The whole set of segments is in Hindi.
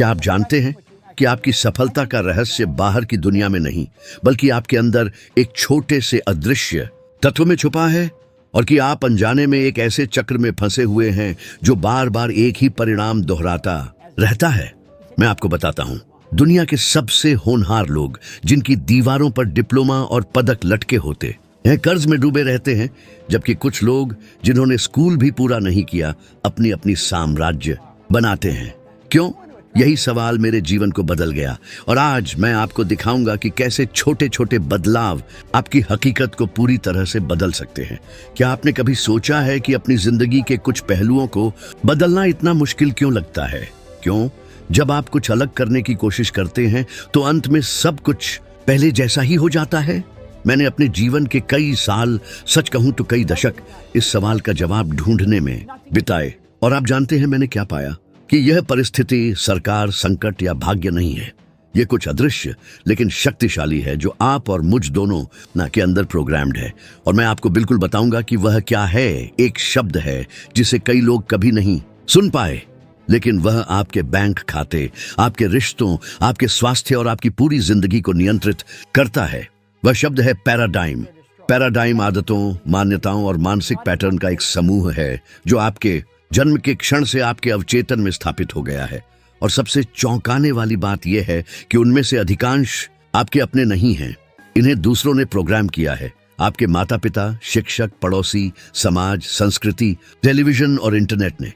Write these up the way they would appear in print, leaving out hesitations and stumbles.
क्या आप जानते हैं कि आपकी सफलता का रहस्य बाहर की दुनिया में नहीं, बल्कि आपके अंदर एक छोटे से अदृश्य तत्व में छुपा है, और कि आप अनजाने में एक ऐसे चक्र में फंसे हुए हैं जो बार बार एक ही परिणाम दोहराता रहता है। मैं आपको बताता हूं, दुनिया के सबसे होनहार लोग, जिनकी दीवारों पर डिप्लोमा और पदक लटके होते हैं, कर्ज में डूबे रहते हैं, जबकि कुछ लोग जिन्होंने स्कूल भी पूरा नहीं किया अपनी अपनी साम्राज्य बनाते हैं। क्यों? यही सवाल मेरे जीवन को बदल गया, और आज मैं आपको दिखाऊंगा कि कैसे छोटे छोटे बदलाव आपकी हकीकत को पूरी तरह से बदल सकते हैं। क्या आपने कभी सोचा है कि अपनी जिंदगी के कुछ पहलुओं को बदलना इतना मुश्किल क्यों लगता है? क्यों? जब आप कुछ अलग करने की कोशिश करते हैं तो अंत में सब कुछ पहले जैसा ही हो जाता है। मैंने अपने जीवन के कई साल, सच कहूं तो कई दशक, इस सवाल का जवाब ढूंढने में बिताए, और आप जानते हैं मैंने क्या पाया? कि यह परिस्थिति, सरकार, संकट या भाग्य नहीं है। यह कुछ अदृश्य लेकिन शक्तिशाली है जो आप और मुझ दोनों ना के अंदर प्रोग्राम्ड है, और मैं आपको बिल्कुल बताऊंगा कि वह क्या है। एक शब्द है जिसे कई लोग कभी नहीं सुन पाए, लेकिन वह आपके बैंक खाते, आपके रिश्तों, आपके स्वास्थ्य और आपकी पूरी जिंदगी को नियंत्रित करता है। वह शब्द है पैराडाइम। पैराडाइम आदतों, मान्यताओं और मानसिक पैटर्न का एक समूह है जो आपके जन्म के क्षण से आपके अवचेतन में स्थापित हो गया है। और सबसे चौंकाने वाली बात यह है कि उनमें से अधिकांश आपके अपने नहीं हैं। इन्हें दूसरों ने प्रोग्राम किया है। आपके माता पिता, शिक्षक, पड़ोसी, समाज, संस्कृति, टेलीविजन और इंटरनेट ने।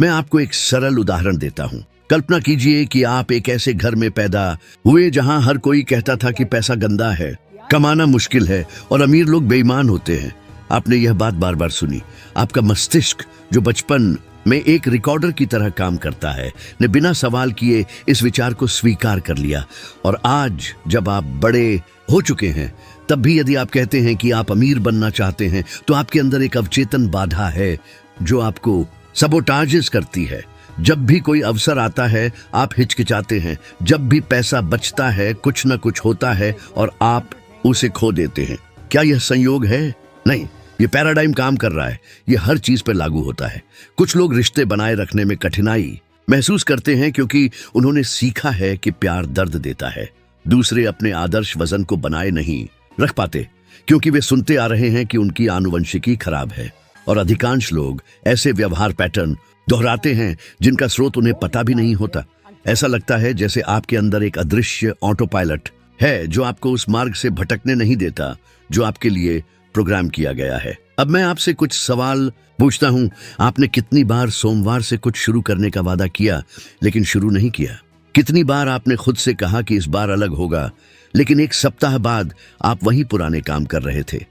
मैं आपको एक सरल उदाहरण देता हूं। कल्पना कीजिए कि आप एक ऐसे घर में पैदा हुए जहां हर कोई कहता था कि पैसा गंदा है, कमाना मुश्किल है और अमीर लोग बेईमान होते हैं। आपने यह बात बार बार सुनी। आपका मस्तिष्क, जो बचपन में एक रिकॉर्डर की तरह काम करता है, ने बिना सवाल किए इस विचार को स्वीकार कर लिया। और आज जब आप बड़े हो चुके हैं, तब भी यदि आप कहते हैं कि आप अमीर बनना चाहते हैं, तो आपके अंदर एक अवचेतन बाधा है जो आपको सबोटाजेस करती है। जब भी कोई अवसर आता है, आप हिचकिचाते हैं। जब भी पैसा बचता है, कुछ न कुछ होता है और आप उसे खो देते हैं। क्या यह संयोग है? नहीं, ये पैराडाइम काम कर रहा है। ये हर चीज पर लागू होता है। कुछ लोग रिश्ते बनाए रखने में कठिनाई महसूस करते हैं क्योंकि उन्होंने सीखा है कि प्यार दर्द देता है। दूसरे अपने आदर्श वजन को बनाए नहीं रख पाते क्योंकि वे सुनते आ रहे हैं कि उनकी आनुवंशिकी खराब है। और अधिकांश लोग ऐसे व्यवहार पैटर्न दोहराते हैं जिनका स्रोत उन्हें पता भी नहीं होता। ऐसा लगता है जैसे आपके अंदर एक अदृश्य ऑटो पायलट है जो आपको उस मार्ग से भटकने नहीं देता जो आपके लिए प्रोग्राम किया गया है। अब मैं आपसे कुछ सवाल पूछता हूं। आपने कितनी बार सोमवार से कुछ शुरू करने का वादा किया लेकिन शुरू नहीं किया? कितनी बार आपने खुद से कहा कि इस बार अलग होगा, लेकिन एक सप्ताह बाद आप वही पुराने काम कर रहे थे?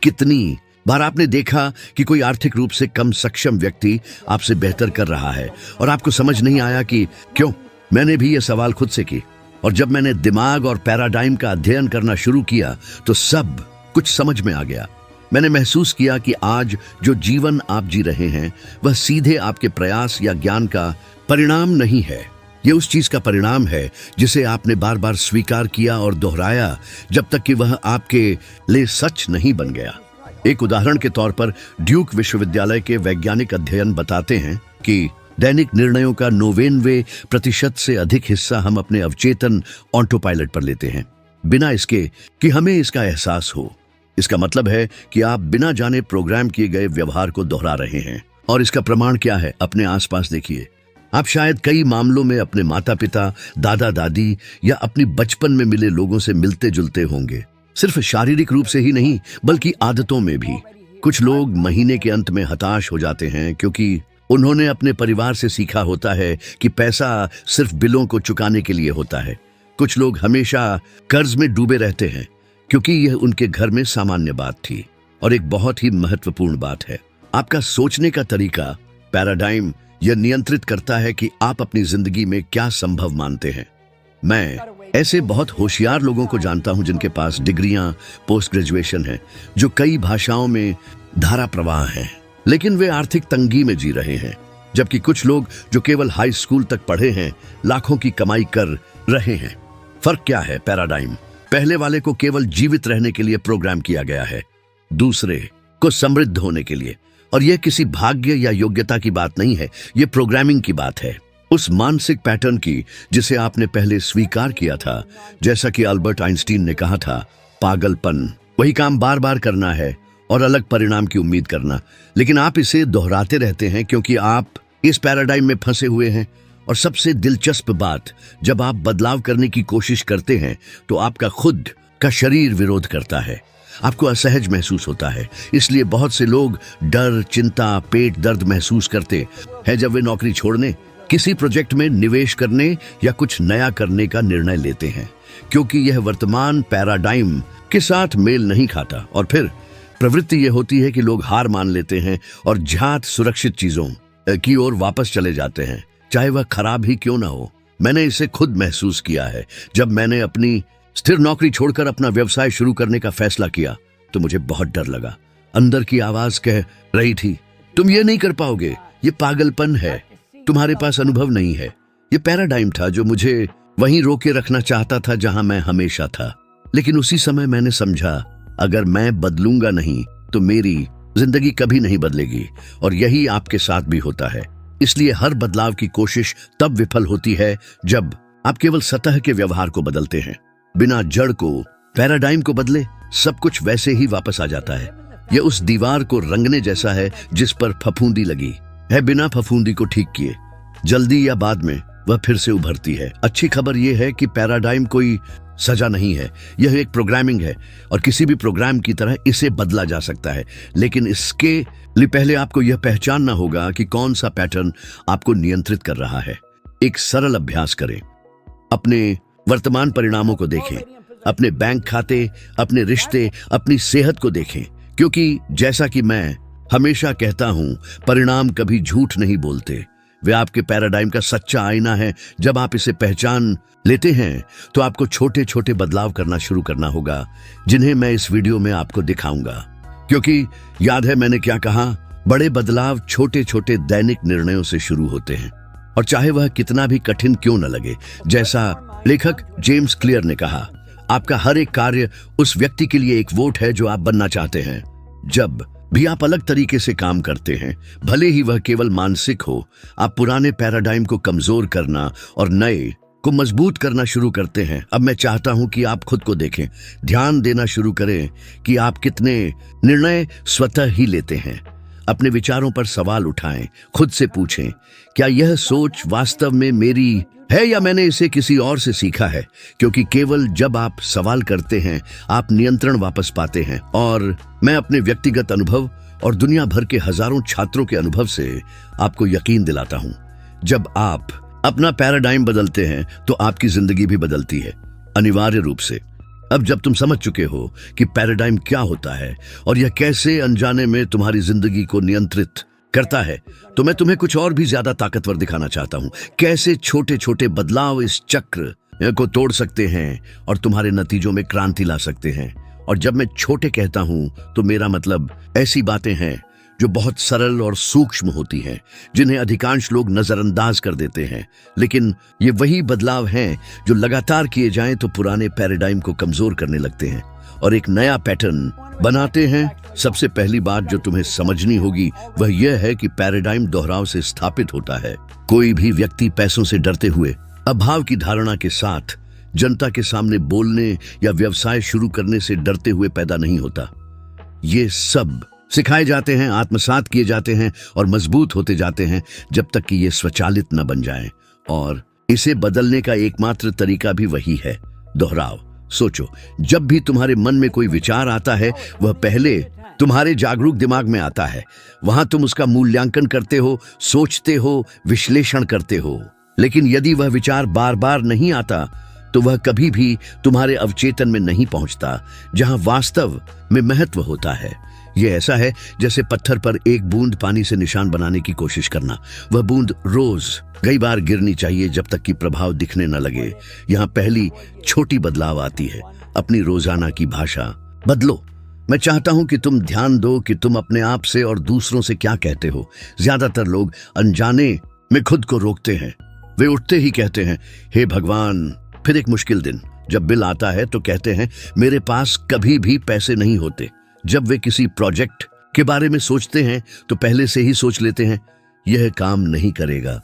कितनी बार आपने देखा कि कोई आर्थिक रूप से कम सक्षम व्यक्ति आपसे बेहतर कर रहा है और आपको समझ नहीं आया कि क्यों? मैंने भी यह सवाल खुद से की, और जब मैंने दिमाग और पैराडाइम का अध्ययन करना शुरू किया तो सब कुछ समझ में आ गया। मैंने महसूस किया कि आज जो जीवन आप जी रहे हैं वह सीधे आपके प्रयास या ज्ञान का परिणाम नहीं है। यह उस चीज का परिणाम है जिसे आपने बार बार स्वीकार किया और दोहराया जब तक कि वह आपके लिए सच नहीं बन गया। एक उदाहरण के तौर पर, ड्यूक विश्वविद्यालय के वैज्ञानिक अध्ययन बताते हैं कि दैनिक निर्णयों का 99% से अधिक हिस्सा हम अपने अवचेतन ऑटो पायलट पर लेते हैं, बिना इसके कि हमें इसका एहसास हो। इसका मतलब है कि आप बिना जाने प्रोग्राम किए गए व्यवहार को दोहरा रहे हैं। और इसका प्रमाण क्या है? अपने आसपास देखिए। आप शायद कई मामलों में अपने माता पिता, दादा दादी या अपनी बचपन में मिले लोगों से मिलते जुलते होंगे। सिर्फ शारीरिक रूप से ही नहीं, बल्कि आदतों में भी। कुछ लोग महीने के अंत में हताश हो जाते हैं क्योंकि उन्होंने अपने परिवार से सीखा होता है कि पैसा सिर्फ बिलों को चुकाने के लिए होता है। कुछ लोग हमेशा कर्ज में डूबे रहते हैं क्योंकि यह उनके घर में सामान्य बात थी। और एक बहुत ही महत्वपूर्ण बात है, आपका सोचने का तरीका। पैराडाइम यह नियंत्रित करता है कि आप अपनी जिंदगी में क्या संभव मानते हैं। मैं ऐसे बहुत होशियार लोगों को जानता हूं जिनके पास डिग्रियां, पोस्ट ग्रेजुएशन है, जो कई भाषाओं में धारा प्रवाह हैं, लेकिन वे आर्थिक तंगी में जी रहे हैं। जबकि कुछ लोग जो केवल हाई स्कूल तक पढ़े हैं, लाखों की कमाई कर रहे हैं। फर्क क्या है? पैराडाइम पहले वाले को केवल जीवित रहने के लिए प्रोग्राम किया गया है, दूसरे को समृद्ध होने के लिए। और यह किसी भाग्य या योग्यता की बात नहीं है, यह प्रोग्रामिंग की बात है। उस मानसिक पैटर्न की जिसे आपने पहले स्वीकार किया था। जैसा कि अल्बर्ट आइंस्टीन ने कहा था, पागलपन। वही काम बार बार करना है और अलग परिणाम की उम्मीद करना। लेकिन आप इसे दोहराते रहते हैं क्योंकि आप इस पैराडाइम में फंसे हुए हैं। और सबसे दिलचस्प बात, जब आप बदलाव करने की कोशिश करते हैं तो आपका खुद का शरीर विरोध करता है। आपको असहज महसूस होता है। इसलिए बहुत से लोग डर, चिंता, पेट दर्द महसूस करते हैं जब वे नौकरी छोड़ने, किसी प्रोजेक्ट में निवेश करने या कुछ नया करने का निर्णय लेते हैं, क्योंकि यह वर्तमान पैराडाइम के साथ मेल नहीं खाता। और फिर प्रवृत्ति यह होती है कि लोग हार मान लेते हैं और ज्ञात सुरक्षित चीजों की ओर वापस चले जाते हैं, चाहे वह खराब ही क्यों ना हो। मैंने इसे खुद महसूस किया है। जब मैंने अपनी स्थिर नौकरी छोड़कर अपना व्यवसाय शुरू करने का फैसला किया तो मुझे बहुत डर लगा। अंदर की आवाज कह रही थी, तुम ये नहीं कर पाओगे, ये पागलपन है, तुम्हारे पास अनुभव नहीं है। ये पैराडाइम था जो मुझे वहीं रोके रखना चाहता था जहां मैं हमेशा था। लेकिन उसी समय मैंने समझा, अगर मैं बदलूंगा नहीं तो मेरी जिंदगी कभी नहीं बदलेगी। और यही आपके साथ भी होता है। इसलिए हर बदलाव की कोशिश तब विफल होती है जब आप केवल सतह के व्यवहार को बदलते हैं, बिना जड़ को, पैराडाइम को बदले। सब कुछ वैसे ही वापस आ जाता है। यह उस दीवार को रंगने जैसा है जिस पर फफूंदी लगी है। बिना फफूंदी को ठीक किए जल्दी या बाद में वह फिर से उभरती है। अच्छी खबर यह है कि पैराडाइम कोई सजा नहीं है, यह एक प्रोग्रामिंग है और किसी भी प्रोग्राम की तरह इसे बदला जा सकता है। लेकिन इसके लिए पहले आपको यह पहचानना होगा कि कौन सा पैटर्न आपको नियंत्रित कर रहा है। एक सरल अभ्यास करें। अपने वर्तमान परिणामों को देखें, अपने बैंक खाते, अपने रिश्ते, अपनी सेहत को देखें, क्योंकि जैसा कि मैं हमेशा कहता हूं, परिणाम कभी झूठ नहीं बोलते। वे आपके पैराडाइम का सच्चा आईना है। जब आप इसे पहचान लेते हैं तो आपको छोटे छोटे बदलाव करना शुरू करना होगा, जिन्हें मैं इस वीडियो में आपको दिखाऊंगा। क्योंकि याद है मैंने क्या कहा, बड़े बदलाव छोटे छोटे दैनिक निर्णयों से शुरू होते हैं, और चाहे वह कितना भी कठिन क्यों न लगे। जैसा लेखक जेम्स क्लियर ने कहा, आपका हर एक कार्य उस व्यक्ति के लिए एक वोट है जो आप बनना चाहते हैं। जब भी आप अलग तरीके से काम करते हैं, भले ही वह केवल मानसिक हो, आप पुराने पैराडाइम को कमजोर करना और नए को मजबूत करना शुरू करते हैं। अब मैं चाहता हूं कि आप खुद को देखें, ध्यान देना शुरू करें कि आप कितने निर्णय स्वतः ही लेते हैं। अपने विचारों पर सवाल उठाएं, खुद से पूछें, क्या यह सोच वास्तव में मेरी है या मैंने इसे किसी और से सीखा है? क्योंकि केवल जब आप सवाल करते हैं आप नियंत्रण वापस पाते हैं। और मैं अपने व्यक्तिगत अनुभव और दुनिया भर के हजारों छात्रों के अनुभव से आपको यकीन दिलाता हूं, जब आप अपना पैराडाइम बदलते हैं तो आपकी जिंदगी भी बदलती है, अनिवार्य रूप से। अब जब तुम समझ चुके हो कि पैराडाइम क्या होता है और यह कैसे अनजाने में तुम्हारी जिंदगी को नियंत्रित करता है, तो मैं तुम्हें कुछ और भी ज्यादा ताकतवर दिखाना चाहता हूं। कैसे छोटे छोटे बदलाव इस चक्र को तोड़ सकते हैं और तुम्हारे नतीजों में क्रांति ला सकते हैं। और जब मैं छोटे कहता हूं तो मेरा मतलब ऐसी बातें हैं जो बहुत सरल और सूक्ष्म होती हैं, जिन्हें अधिकांश लोग नजरअंदाज कर देते हैं। लेकिन ये वही बदलाव हैं जो लगातार किए जाएं तो पुराने पैराडाइम को कमजोर करने लगते हैं और एक नया पैटर्न बनाते हैं। सबसे पहली बात जो तुम्हें समझनी होगी वह यह है कि पैराडाइम दोहराव से स्थापित होता है। कोई भी व्यक्ति पैसों से डरते हुए, अभाव की धारणा के साथ, जनता के सामने बोलने या व्यवसाय शुरू करने से डरते हुए पैदा नहीं होता। ये सब सिखाए जाते हैं, आत्मसात किए जाते हैं और मजबूत होते जाते हैं जब तक कि ये स्वचालित न बन जाएं। और इसे बदलने का एकमात्र तरीका भी वही है, दोहराव। सोचो, जब भी तुम्हारे मन में कोई विचार आता है वह पहले तुम्हारे जागरूक दिमाग में आता है। वहां तुम उसका मूल्यांकन करते हो, सोचते हो, विश्लेषण करते हो। लेकिन यदि वह विचार बार बार नहीं आता तो वह कभी भी तुम्हारे अवचेतन में नहीं पहुंचता, जहां वास्तव में महत्व होता है। यह ऐसा है जैसे पत्थर पर एक बूंद पानी से निशान बनाने की कोशिश करना। वह बूंद रोज कई बार गिरनी चाहिए जब तक कि प्रभाव दिखने न लगे। यहाँ पहली छोटी बदलाव आती है, अपनी रोजाना की भाषा बदलो। मैं चाहता हूं कि तुम ध्यान दो कि तुम अपने आप से और दूसरों से क्या कहते हो। ज्यादातर लोग अनजाने में खुद को रोकते हैं। वे उठते ही कहते हैं, हे भगवान। फिर एक मुश्किल दिन जब बिल आता है तो कहते हैं, मेरे पास कभी भी पैसे नहीं होते। जब वे किसी प्रोजेक्ट के बारे में सोचते हैं तो पहले से ही सोच लेते हैं, यह काम नहीं करेगा,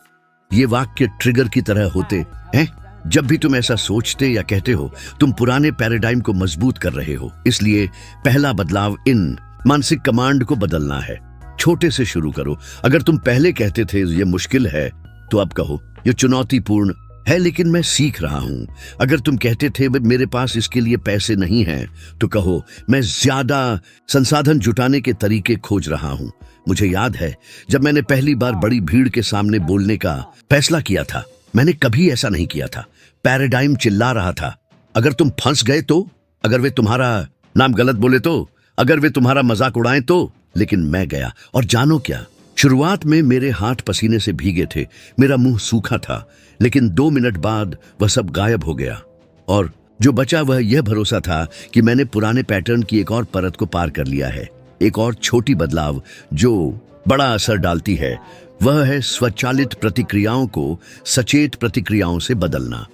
ये वाक्य ट्रिगर की तरह होते हैं। जब भी तुम ऐसा सोचते या कहते हो, तुम पुराने पैराडाइम को मजबूत कर रहे हो। इसलिए पहला बदलाव इन मानसिक कमांड को बदलना है। छोटे से शुरू करो। अगर तुम पहले कहते थे ये मुश्किल है, तो अब कहो ये चुनौतीपूर्ण है लेकिन मैं सीख रहा हूं। अगर तुम कहते थे मेरे पास इसके लिए पैसे नहीं हैं, तो कहो मैं ज्यादा संसाधन जुटाने के तरीके खोज रहा हूं। मुझे याद है जब मैंने पहली बार बड़ी भीड़ के सामने बोलने का फैसला किया था, मैंने कभी ऐसा नहीं किया था। पैराडाइम चिल्ला रहा था, अगर तुम फंस गए तो, अगर वे तुम्हारा नाम गलत बोले तो, अगर वे तुम्हारा मजाक उड़ाएं तो। लेकिन मैं गया और जानो क्या, शुरुआत में मेरे हाथ पसीने से भीगे थे, मेरा मुंह सूखा था, लेकिन 2 मिनट बाद वह सब गायब हो गया और जो बचा वह यह भरोसा था कि मैंने पुराने पैटर्न की एक और परत को पार कर लिया है। एक और छोटी बदलाव जो बड़ा असर डालती है वह है स्वचालित प्रतिक्रियाओं को सचेत प्रतिक्रियाओं से बदलना।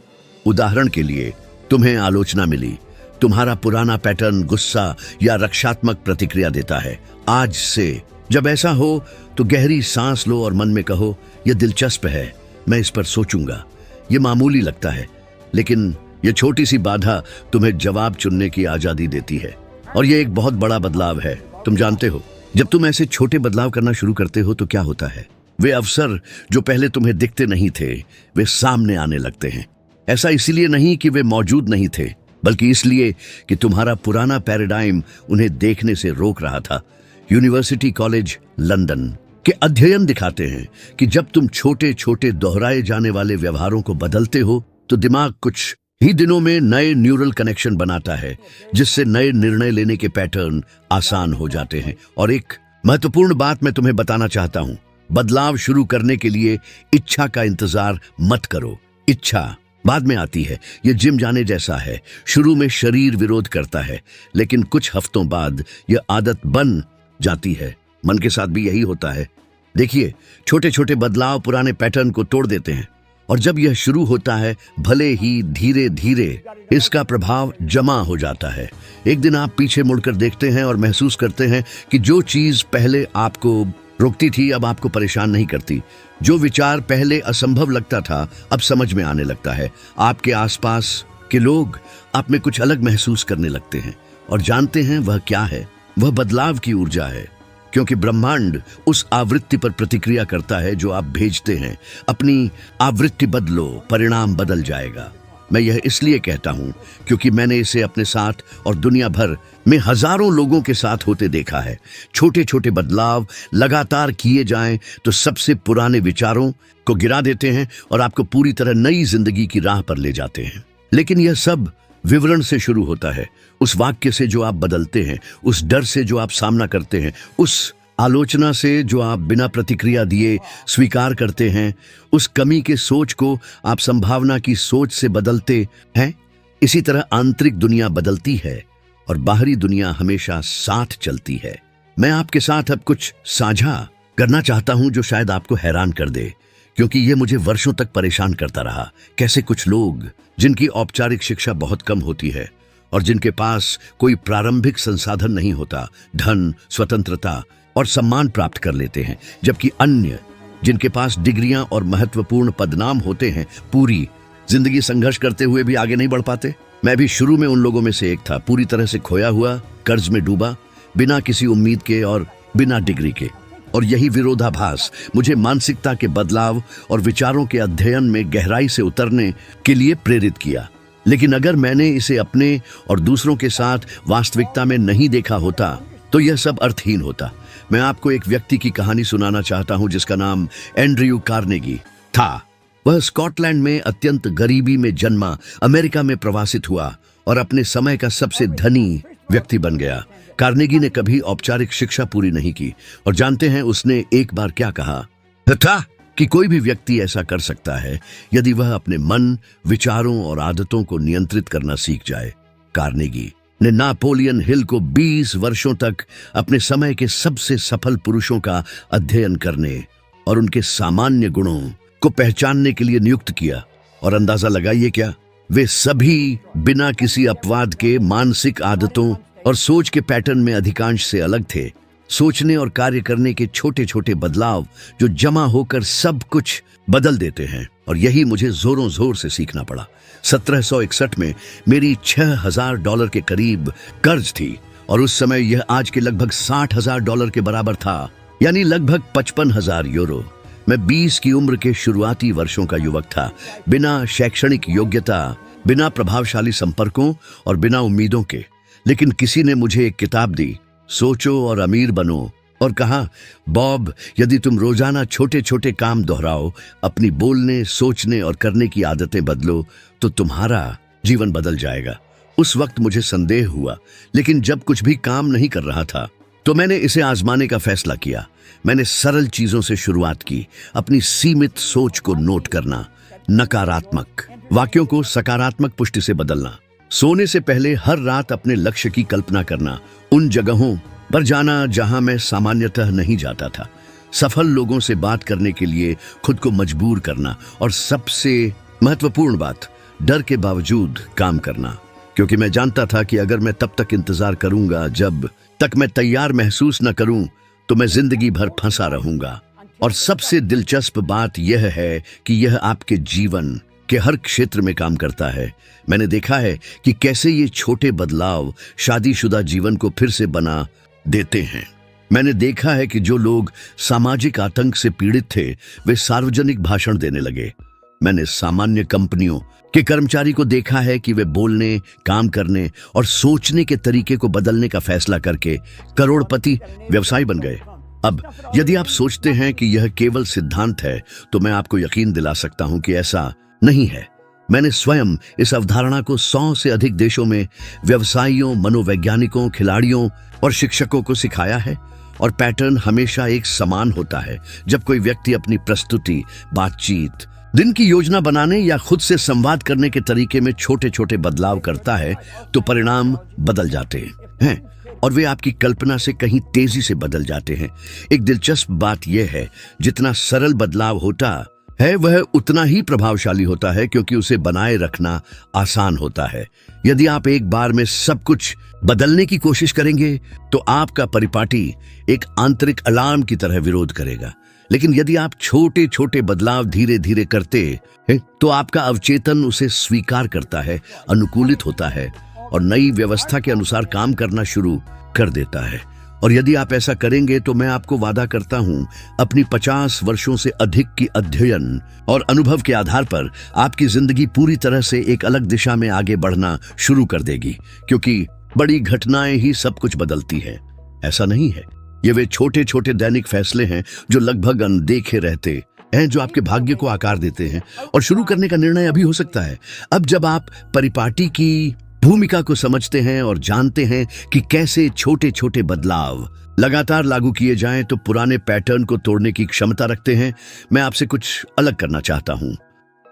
उदाहरण के लिए, तुम्हें आलोचना मिली, तुम्हारा पुराना पैटर्न गुस्सा या रक्षात्मक प्रतिक्रिया देता है। आज से जब ऐसा हो तो गहरी सांस लो और मन में कहो यह दिलचस्प है, मैं इस पर सोचूंगा। यह मामूली लगता है, लेकिन यह छोटी सी बाधा तुम्हें जवाब चुनने की आजादी देती है और यह एक बहुत बड़ा बदलाव है। तुम जानते हो, जब तुम ऐसे छोटे बदलाव करना शुरू करते हो तो क्या होता है, वे अवसर जो पहले तुम्हें दिखते नहीं थे वे सामने आने लगते हैं। ऐसा इसलिए नहीं कि वे मौजूद नहीं थे, बल्कि इसलिए कि तुम्हारा पुराना पैराडाइम उन्हें देखने से रोक रहा था। यूनिवर्सिटी कॉलेज लंदन के अध्ययन दिखाते हैं कि जब तुम छोटे छोटे दोहराए जाने वाले व्यवहारों को बदलते हो तो दिमाग कुछ ही दिनों में नए न्यूरल कनेक्शन बनाता है, जिससे नए निर्णय लेने के पैटर्न आसान हो जाते हैं। और एक महत्वपूर्ण बात मैं तुम्हें बताना चाहता हूं, बदलाव शुरू करने के लिए इच्छा का इंतजार मत करो। इच्छा बाद में आती है। यह जिम जाने जैसा है, शुरू में शरीर विरोध करता है, लेकिन कुछ हफ्तों बाद यह आदत बन जाती है। मन के साथ भी यही होता है। देखिए, छोटे छोटे बदलाव पुराने पैटर्न को तोड़ देते हैं और जब यह शुरू होता है, भले ही धीरे धीरे इसका प्रभाव जमा हो जाता है। एक दिन आप पीछे मुड़कर देखते हैं और महसूस करते हैं कि जो चीज पहले आपको रोकती थी अब आपको परेशान नहीं करती। जो विचार पहले असंभव लगता था अब समझ में आने लगता है। आपके आसपास के लोग आप में कुछ अलग महसूस करने लगते हैं और जानते हैं वह क्या है। वह बदलाव की ऊर्जा है, क्योंकि ब्रह्मांड उस आवृत्ति पर प्रतिक्रिया करता है जो आप भेजते हैं। अपनी आवृत्ति बदलो, परिणाम बदल जाएगा। मैं यह इसलिए कहता हूं क्योंकि मैंने इसे अपने साथ और दुनिया भर में हजारों लोगों के साथ होते देखा है। छोटे छोटे बदलाव लगातार किए जाएं तो सबसे पुराने विचारों को गिरा देते हैं और आपको पूरी तरह नई जिंदगी की राह पर ले जाते हैं। लेकिन यह सब विवरण से शुरू होता है, उस वाक्य से जो आप बदलते हैं, उस डर से जो आप सामना करते हैं, उस आलोचना से जो आप बिना प्रतिक्रिया दिए स्वीकार करते हैं, उस कमी के सोच को आप संभावना की सोच से बदलते हैं। इसी तरह आंतरिक दुनिया बदलती है और बाहरी दुनिया हमेशा साथ चलती है। मैं आपके साथ अब कुछ साझा करना चाहता हूं जो शायद आपको हैरान कर दे, क्योंकि यह मुझे वर्षों तक परेशान करता रहा। कैसे कुछ लोग जिनकी औपचारिक शिक्षा बहुत कम होती है और जिनके पास कोई प्रारंभिक संसाधन नहीं होता, धन, स्वतंत्रता और सम्मान प्राप्त कर लेते हैं, जबकि अन्य जिनके पास डिग्रियां और महत्वपूर्ण पदनाम होते हैं पूरी जिंदगी संघर्ष करते हुए भी आगे नहीं बढ़ पाते। मैं भी शुरू में उन लोगों में से एक था, पूरी तरह से खोया हुआ, कर्ज में डूबा, बिना किसी उम्मीद के और बिना डिग्री के। और यही विरोधाभास मुझे मानसिकता के बदलाव और विचारों के अध्ययन में गहराई से उतरने के लिए प्रेरित किया। लेकिन अगर मैंने इसे अपने और दूसरों के साथ वास्तविकता में नहीं देखा होता तो यह सब अर्थहीन होता। मैं आपको एक व्यक्ति की कहानी सुनाना चाहता हूं जिसका नाम एंड्रयू कार्नेगी था। वह स्कॉटलैंड में अत्यंत गरीबी में जन्मा, अमेरिका में प्रवासित हुआ और अपने समय का सबसे धनी व्यक्ति बन गया। कार्नेगी ने कभी औपचारिक शिक्षा पूरी नहीं की और जानते हैं उसने एक बार क्या कहा था कि कोई भी व्यक्ति ऐसा कर सकता है यदि वह अपने मन, विचारों और आदतों को नियंत्रित करना सीख जाए। कार्नेगी ने नापोलियन हिल को 20 वर्षों तक अपने समय के सबसे सफल पुरुषों का अध्ययन करने और उनके सामान्य गुणों को पहचानने के लिए नियुक्त किया। और अंदाजा लगाइए क्या, वे सभी बिना किसी अपवाद के मानसिक आदतों और सोच के पैटर्न में अधिकांश से अलग थे। सोचने और कार्य करने के छोटे छोटे बदलाव जो जमा होकर सब कुछ बदल देते हैं। और यही मुझे जोरों जोर से सीखना पड़ा। 1761 में मेरी $6,000 के करीब कर्ज थी और उस समय यह आज के लगभग $60,000 के बराबर था, यानी लगभग 55,000 यूरो। मैं 20 की उम्र के शुरुआती वर्षों का युवक था, बिना शैक्षणिक योग्यता, बिना प्रभावशाली संपर्कों और बिना उम्मीदों के। लेकिन किसी ने मुझे एक किताब दी, सोचो और अमीर बनो, और कहा, बॉब, यदि तुम रोजाना छोटे छोटे काम दोहराओ, अपनी बोलने, सोचने और करने की आदतें बदलो, तो तुम्हारा जीवन बदल जाएगा। उस वक्त मुझे संदेह हुआ, लेकिन जब कुछ भी काम नहीं कर रहा था तो मैंने इसे आजमाने का फैसला किया। मैंने सरल चीजों से शुरुआत की, अपनी सीमित सोच को नोट करना, नकारात्मक वाक्यों को सकारात्मक पुष्टि से बदलना, सोने से पहले हर रात अपने लक्ष्य की कल्पना करना, उन जगहों पर जाना जहां मैं सामान्यतः नहीं जाता था, सफल लोगों से बात करने के लिए खुद को मजबूर करना, और सबसे महत्वपूर्ण बात, डर के बावजूद काम करना, क्योंकि मैं जानता था कि अगर मैं तब तक इंतजार करूंगा जब तक मैं तैयार महसूस न करूं, तो मैं जिंदगी भर फंसा रहूंगा। और सबसे दिलचस्प बात यह है कि यह आपके जीवन के हर क्षेत्र में काम करता है। मैंने देखा है कि कैसे ये छोटे बदलाव शादीशुदा जीवन को फिर से बना देते हैं। मैंने देखा है कि जो लोग सामाजिक आतंक से पीड़ित थे, वे सार्वजनिक भाषण देने लगे। मैंने सामान्य कंपनियों के कर्मचारी को देखा है कि वे बोलने, काम करने और सोचने के तरीके को बदलने का फैसला करके करोड़पति व्यवसायी बन गए। अब यदि आप सोचते हैं कि यह केवल सिद्धांत है, तो मैं आपको यकीन दिला सकता हूं कि ऐसा नहीं है। मैंने स्वयं इस अवधारणा को 100 से अधिक देशों में व्यवसायियों, मनोवैज्ञानिकों, खिलाड़ियों और शिक्षकों को सिखाया है, और पैटर्न हमेशा एक समान होता है। जब कोई व्यक्ति अपनी प्रस्तुति, बातचीत, दिन की योजना बनाने या खुद से संवाद करने के तरीके में छोटे छोटे बदलाव करता है, तो परिणाम बदल जाते हैं और वे आपकी कल्पना से कहीं तेजी से बदल जाते हैं। एक दिलचस्प बात यह है, जितना सरल बदलाव होता है वह उतना ही प्रभावशाली होता है, क्योंकि उसे बनाए रखना आसान होता है। यदि आप एक बार में सब कुछ बदलने की कोशिश करेंगे, तो आपका परिपाटी एक आंतरिक अलार्म की तरह विरोध करेगा। लेकिन यदि आप छोटे छोटे बदलाव धीरे धीरे करते हैं, तो आपका अवचेतन उसे स्वीकार करता है, अनुकूलित होता है और नई व्यवस्था के अनुसार काम करना शुरू कर देता है। और यदि आप ऐसा करेंगे, तो मैं आपको वादा करता हूं, अपनी 50 वर्षों से अधिक की अध्ययन और अनुभव के आधार पर आपकी जिंदगी पूरी तरह से एक अलग दिशा में आगे बढ़ना शुरू कर देगी, क्योंकि बड़ी घटनाएं ही सब कुछ बदलती है। ऐसा नहीं है। ये वे छोटे छोटे दैनिक फैसले हैं जो लगभग अनदेखे रहते हैं, जो आपके भाग्य को आकार देते हैं। और शुरू करने का निर्णय अभी हो सकता है। अब जब आप परिपाटी की भूमिका को समझते हैं और जानते हैं कि कैसे छोटे छोटे बदलाव लगातार लागू किए जाएं, तो पुराने पैटर्न को तोड़ने की क्षमता रखते हैं। मैं आपसे कुछ अलग करना चाहता हूं।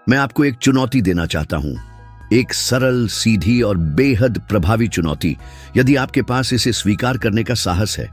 मैं आपको एक चुनौती देना चाहता हूं, एक सरल, सीधी और बेहद प्रभावी चुनौती, यदि आपके पास इसे स्वीकार करने का साहस है।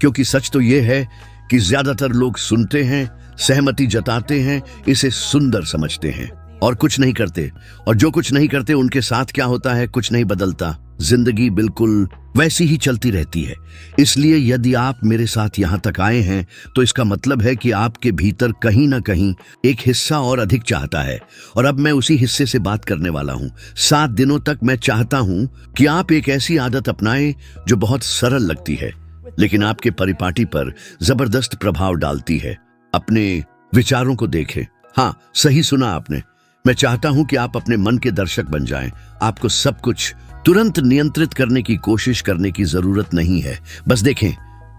क्योंकि सच तो यह है कि ज्यादातर लोग सुनते हैं, सहमति जताते हैं, इसे सुंदर समझते हैं और कुछ नहीं करते। और जो कुछ नहीं करते, उनके साथ क्या होता है? कुछ नहीं बदलता। जिंदगी बिल्कुल वैसी ही चलती रहती है। इसलिए यदि आप मेरे साथ यहाँ तक आए हैं, तो इसका मतलब है कि आपके भीतर कहीं ना कहीं एक हिस्सा और अधिक चाहता है। और अब मैं उसी हिस्से से बात करने वाला हूँ। 7 दिनों तक मैं चाहता हूँ कि आप एक ऐसी आदत अपनाएं जो बहुत सरल लगती है, लेकिन आपके परिपाटी पर जबरदस्त प्रभाव डालती है। अपने विचारों को देखें। हाँ, सही सुना आपने। मैं चाहता हूं कि आप अपने मन के दर्शक बन जाएं। आपको सब कुछ तुरंत नियंत्रित करने की कोशिश करने की जरूरत नहीं है। बस देखें,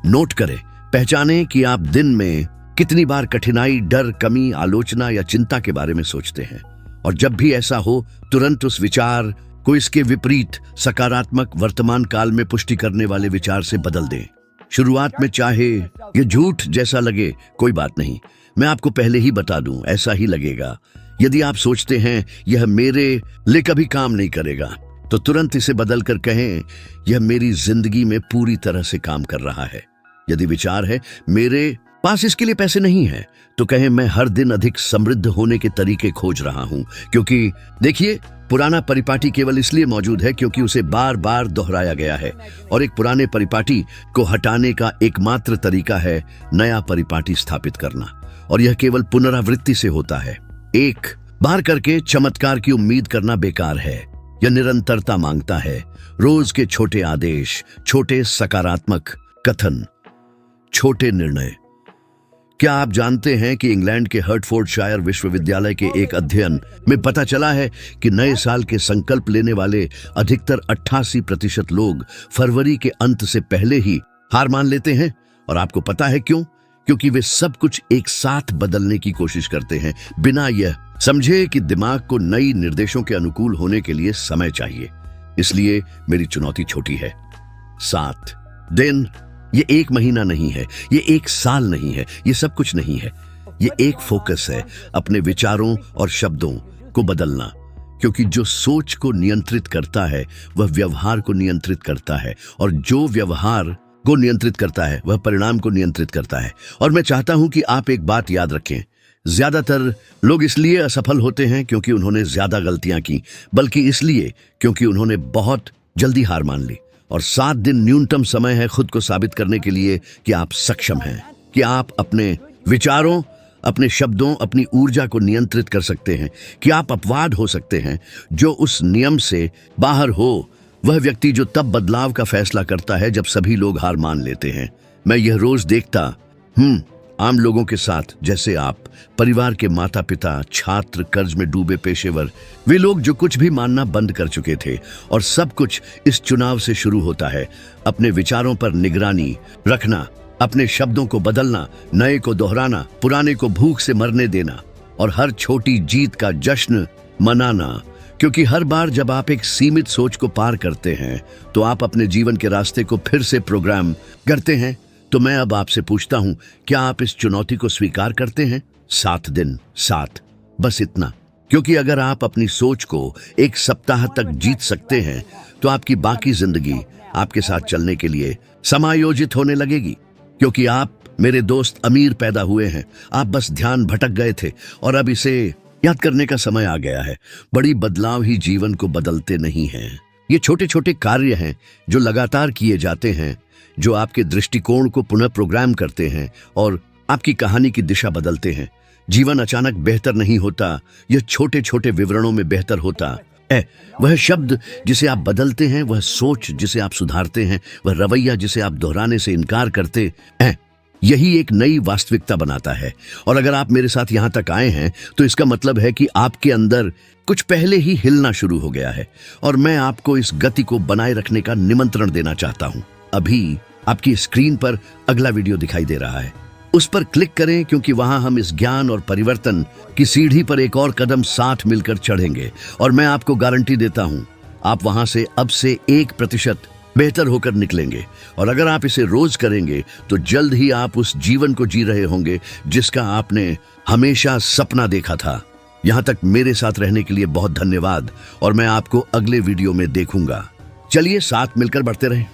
नोट करें, पहचानें कि आप दिन में कितनी बार कठिनाई, डर, कमी, आलोचना या चिंता के बारे में सोचते हैं। और जब भी ऐसा हो, तुरंत उस विचार को इसके विपरीत सकारात्मक, वर्तमान काल में पुष्टि करने वाले विचार से बदल दें। शुरुआत में चाहे ये झूठ जैसा लगे, कोई बात नहीं। मैं आपको पहले ही बता दूं, ऐसा ही लगेगा। यदि आप सोचते हैं यह मेरे लिए कभी काम नहीं करेगा, तो तुरंत इसे बदलकर कहें, यह मेरी जिंदगी में पूरी तरह से काम कर रहा है। यदि विचार है मेरे पास इसके लिए पैसे नहीं है, तो कहें, मैं हर दिन अधिक समृद्ध होने के तरीके खोज रहा हूं। क्योंकि देखिए, पुराना परिपाटी केवल इसलिए मौजूद है क्योंकि उसे बार बार दोहराया गया है, और एक पुराने परिपाटी को हटाने का एकमात्र तरीका है नया परिपाटी स्थापित करना, और यह केवल पुनरावृत्ति से होता है। एक बार करके चमत्कार की उम्मीद करना बेकार है। यह निरंतरता मांगता है, रोज के छोटे आदेश, छोटे सकारात्मक कथन, छोटे निर्णय। क्या आप जानते हैं कि इंग्लैंड के हर्टफोर्डशायर विश्वविद्यालय के एक अध्ययन में पता चला है कि नए साल के संकल्प लेने वाले अधिकतर 88% लोग फरवरी के अंत से पहले ही हार मान लेते हैं। और आपको पता है क्यों? क्योंकि वे सब कुछ एक साथ बदलने की कोशिश करते हैं, बिना यह समझे कि दिमाग को नई निर्देशों के अनुकूल होने के लिए समय चाहिए। इसलिए मेरी चुनौती छोटी है, 7 दिन। ये 1 महीना नहीं है, ये 1 साल नहीं है, ये सब कुछ नहीं है। ये एक फोकस है, अपने विचारों और शब्दों को बदलना, क्योंकि जो सोच को नियंत्रित करता है वह व्यवहार को नियंत्रित करता है, और जो व्यवहार को नियंत्रित करता है वह परिणाम को नियंत्रित करता है। और मैं चाहता हूं कि आप एक बात याद रखें, ज्यादातर लोग इसलिए असफल होते हैं क्योंकि उन्होंने ज्यादा गलतियां की, बल्कि इसलिए क्योंकि उन्होंने बहुत जल्दी हार मान ली। और 7 दिन न्यूनतम समय है खुद को साबित करने के लिए कि आप सक्षम हैं, कि आप अपने विचारों, अपने शब्दों, अपनी ऊर्जा को नियंत्रित कर सकते हैं, कि आप अपवाद हो सकते हैं। जो उस नियम से बाहर हो वह व्यक्ति जो तब बदलाव का फैसला करता है जब सभी लोग हार मान लेते हैं। मैं यह रोज देखता आम लोगों के साथ, जैसे आप, परिवार के माता पिता, छात्र, कर्ज में डूबे पेशेवर, वे लोग जो कुछ भी मानना बंद कर चुके थे। और सब कुछ इस चुनाव से शुरू होता है, अपने विचारों पर निगरानी रखना, अपने शब्दों को बदलना, नए को दोहराना, पुराने को भूख से मरने देना, और हर छोटी जीत का जश्न मनाना। क्योंकि हर बार जब आप एक सीमित सोच को पार करते हैं तो आप अपने जीवन के रास्ते को फिर से प्रोग्राम करते हैं। तो मैं अब आपसे पूछता हूं, क्या आप इस चुनौती को स्वीकार करते हैं? 7 दिन, 7, बस इतना। क्योंकि अगर आप अपनी सोच को 1 सप्ताह तक जीत सकते हैं तो आपकी बाकी जिंदगी आपके साथ चलने के लिए समायोजित होने लगेगी। क्योंकि आप, मेरे दोस्त, अमीर पैदा हुए हैं, आप बस ध्यान भटक गए थे, और अब इसे याद करने का समय आ गया है। बड़ी बदलाव ही जीवन को बदलते नहीं हैं, ये छोटे छोटे कार्य हैं जो लगातार किए जाते हैं, जो आपके दृष्टिकोण को पुनः प्रोग्राम करते हैं और आपकी कहानी की दिशा बदलते हैं। जीवन अचानक बेहतर नहीं होता, यह छोटे छोटे विवरणों में बेहतर होता है। वह शब्द जिसे आप बदलते हैं, वह सोच जिसे आप सुधारते हैं, वह रवैया जिसे आप दोहराने से इनकार करते हैं, यही एक नई वास्तविकता बनाता है। और अगर आप मेरे साथ यहाँ तक आए हैं तो इसका मतलब है कि आपके अंदर कुछ पहले ही हिलना शुरू हो गया है, और मैं आपको इस गति को बनाए रखने का निमंत्रण देना चाहता हूँ। अभी आपकी स्क्रीन पर अगला वीडियो दिखाई दे रहा है, उस पर क्लिक करें, क्योंकि वहां हम इस ज्ञान और परिवर्तन की सीढ़ी पर एक और कदम साथ मिलकर चढ़ेंगे। और मैं आपको गारंटी देता हूं, आप वहां से अब से 1% बेहतर होकर निकलेंगे। और अगर आप इसे रोज करेंगे तो जल्द ही आप उस जीवन को जी रहे होंगे जिसका आपने हमेशा सपना देखा था। यहाँ तक मेरे साथ रहने के लिए बहुत धन्यवाद, और मैं आपको अगले वीडियो में देखूंगा। चलिए साथ मिलकर बढ़ते रहें।